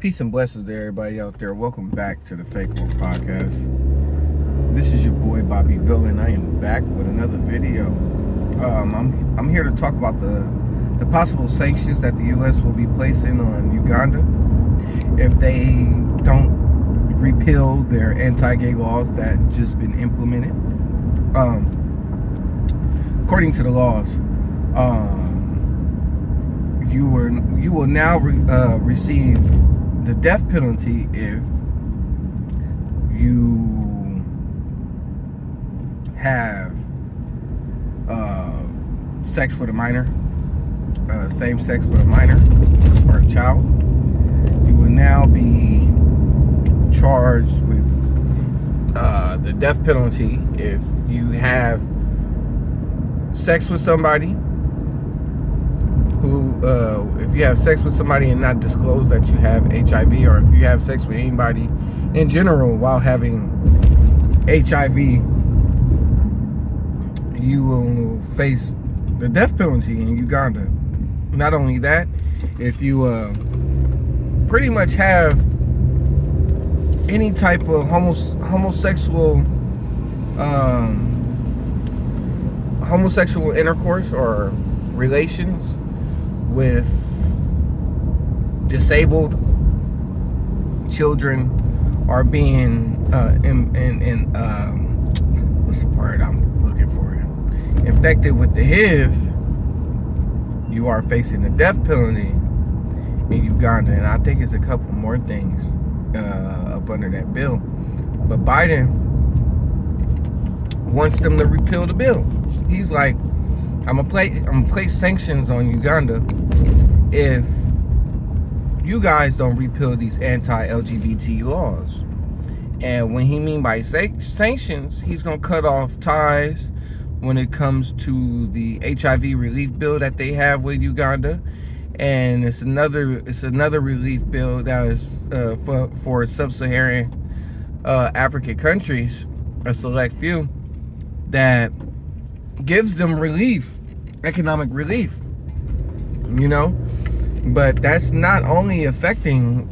Peace and blessings to everybody out there. Welcome back to the Fake World Podcast. This is your boy BobbyVILN. I am back with another video. I'm here to talk about the possible sanctions that the U.S. will be placing on Uganda if they don't repeal their anti-gay laws that just been implemented. According to the laws, you will now receive the death penalty if you have sex with a minor, same sex with a minor or a child. You will now be charged with the death penalty if you have sex with somebody who, if you have sex with somebody and not disclose that you have HIV, or if you have sex with anybody in general while having HIV, you will face the death penalty in Uganda. Not only that, if you pretty much have any type of homosexual intercourse or relations with disabled children, are being what's the word I'm looking for? Infected with the HIV, you are facing the death penalty in Uganda, and I think it's a couple more things up under that bill. But Biden wants them to repeal the bill. He's like, I'm gonna place sanctions on Uganda if you guys don't repeal these anti-LGBT laws. And when he mean by sanctions, he's gonna cut off ties when it comes to the HIV relief bill that they have with Uganda. And it's another relief bill that is for sub-Saharan African countries, a select few, that gives them relief, economic relief, you know. But that's not only affecting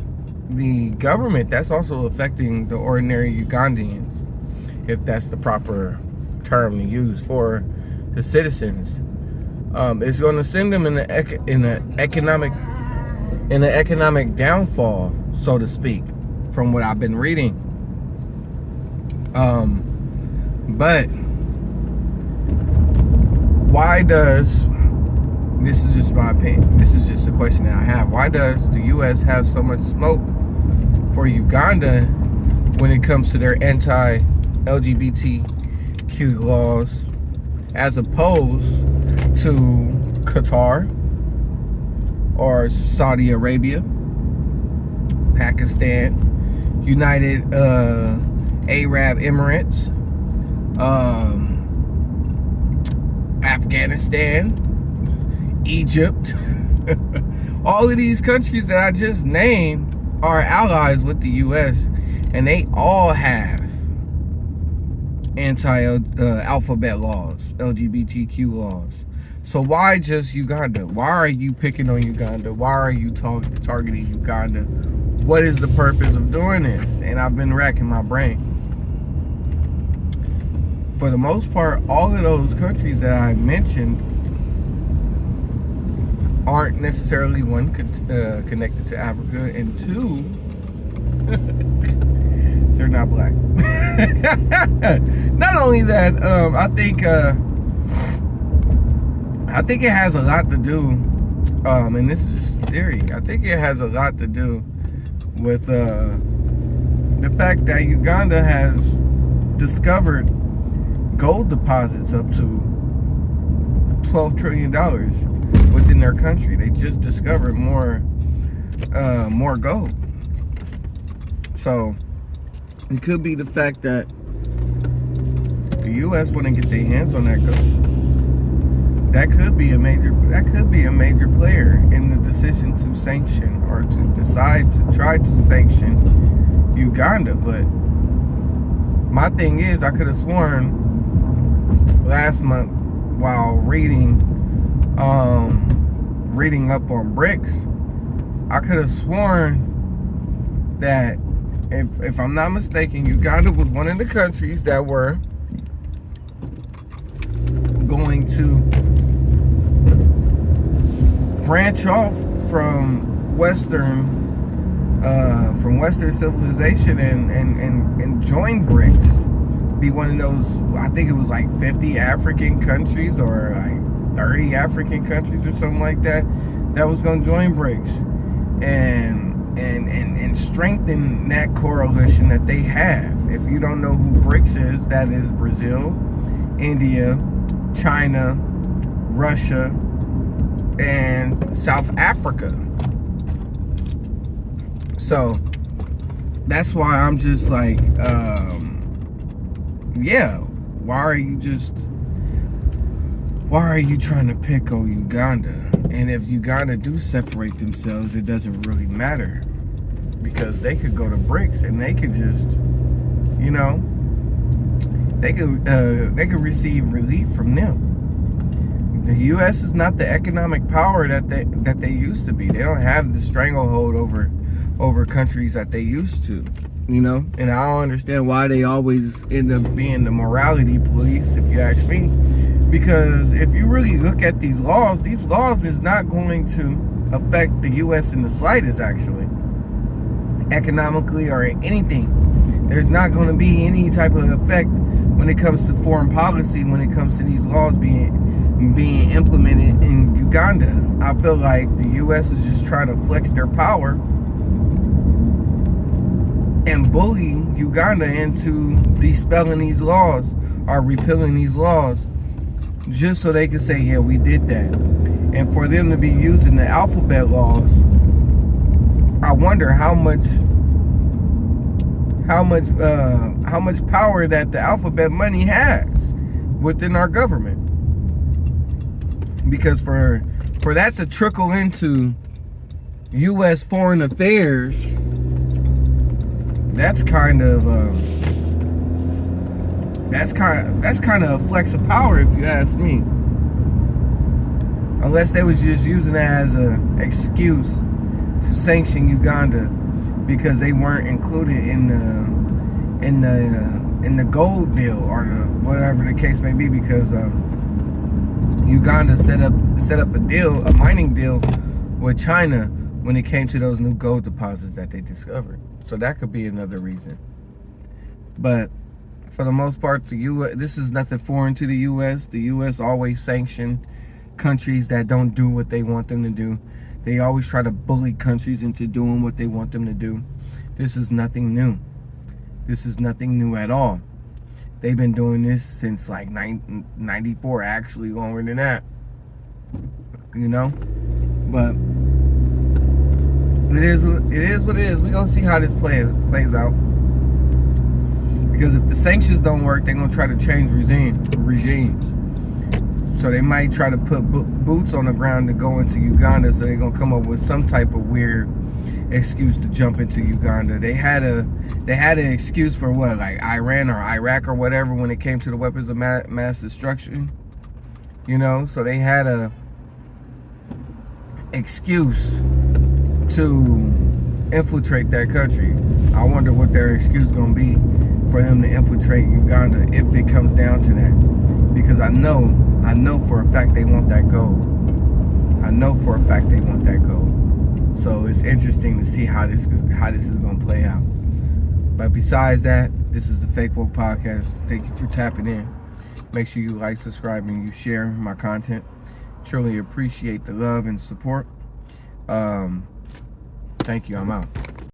the government, that's also affecting the ordinary Ugandans, if that's the proper term to use for the citizens. It's going to send them in an economic downfall, so to speak, from what I've been reading. But why does, this is just my opinion, this is just a question that I have, why does the U.S. have so much smoke for Uganda when it comes to their anti-LGBTQ laws, as opposed to Qatar or Saudi Arabia, Pakistan, United Arab Emirates, Afghanistan, Egypt? All of these countries that I just named are allies with the U.S., and they all have anti-alphabet laws, LGBTQ laws. So why just Uganda? Why are you picking on Uganda? Why are you targeting Uganda? What is the purpose of doing this? And I've been racking my brain. For the most part, all of those countries that I mentioned aren't necessarily, one, connected to Africa, and two, they're not black. Not only that, I think it has a lot to do, and this is just theory, I think it has a lot to do with the fact that Uganda has discovered gold deposits up to $12 trillion within their country. They just discovered more gold. So it could be the fact that the U.S. want to get their hands on that gold. That could be a major player in the decision to sanction, or to decide to try to sanction Uganda. But my thing is, I could have sworn last month while reading up on BRICS, I could have sworn that, if I'm not mistaken, Uganda was one of the countries that were going to branch off from Western civilization and join BRICS. Be one of those, I think it was like 50 African countries or like 30 African countries or something like that was going to join BRICS and strengthen that coalition that they have. If you don't know who BRICS is, that is Brazil, India, China, Russia, and South Africa. So that's why I'm just like, yeah, why are you trying to pick on Uganda? And if Uganda do separate themselves, it doesn't really matter, because they could go to BRICS and they could just, you know, they could receive relief from them. The U.S. is not the economic power that they used to be. They don't have the stranglehold over countries that they used to, you know. And I don't understand why they always end up being the morality police, if you ask me. Because if you really look at these laws is not going to affect the U.S. in the slightest, actually, economically or anything. There's not going to be any type of effect when it comes to foreign policy, when it comes to these laws being implemented in Uganda. I feel like the U.S. is just trying to flex their power and bully Uganda into dispelling these laws or repealing these laws, just so they can say, yeah, we did that. And for them to be using the alphabet laws, I wonder how much power that the alphabet money has within our government. Because for that to trickle into U.S. foreign affairs, that's kind of a flex of power, if you ask me. Unless they was just using it as an excuse to sanction Uganda because they weren't included in the gold deal, or whatever the case may be, because Uganda set up a mining deal with China when it came to those new gold deposits that they discovered. So that could be another reason. But for the most part, this is nothing foreign to the U.S. The U.S. always sanction countries that don't do what they want them to do. They always try to bully countries into doing what they want them to do. This is nothing new. This is nothing new at all. They've been doing this since like 94, actually longer than that. You know? But it is what it is. We're going to see how this plays out. Because if the sanctions don't work, they're going to try to change regimes. So they might try to put boots on the ground to go into Uganda. So they're going to come up with some type of weird excuse to jump into Uganda. They had an excuse for what, like Iran or Iraq or whatever, when it came to the weapons of mass destruction. You know, so they had a excuse to infiltrate that country. I wonder what their excuse is going to be for them to infiltrate Uganda, if it comes down to that. Because I know for a fact they want that gold. I know for a fact they want that gold. So it's interesting to see how this is going to play out. But besides that, this is the Fake Woke Podcast. Thank you for tapping in. Make sure you like, subscribe, and you share my content. Truly appreciate the love and support. Thank you. I'm out.